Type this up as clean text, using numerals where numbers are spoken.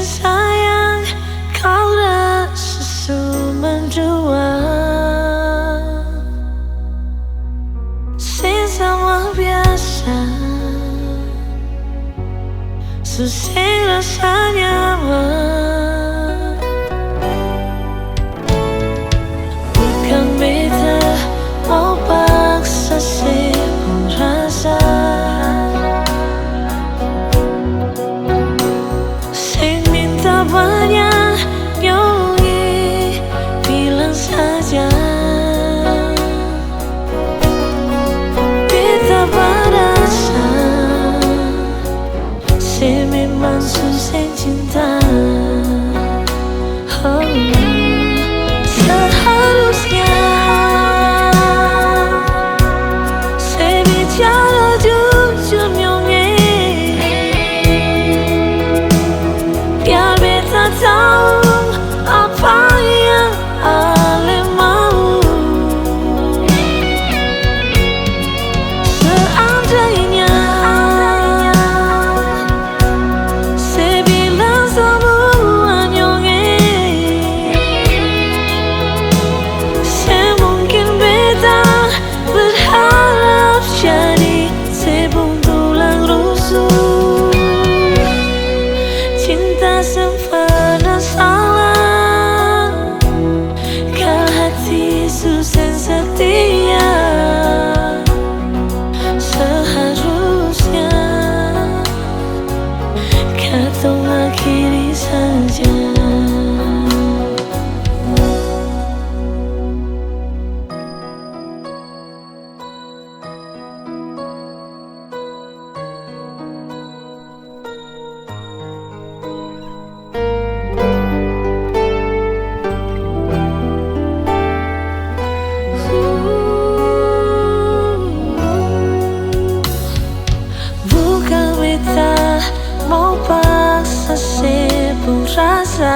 sayang, kau rasa mendua. Sesama biasa, susah rasanya bukan beta mau paksa sepun rasa. Sing minta banyak nyongi, bilang saja beta berasa. Se memang susah cinta. Oh, seharusnya saya bicara jujur nyonge, biar beta tahu apa yang ale mau. Seandainya saya bilang semua nyonge, saya mungkin beta berharap jadi sebung tulang rusuk. Cinta sempurna salah, ke hati susah setia. Seharusnya kata akhiri saja. Bukan beta mau paksa sepun rasa.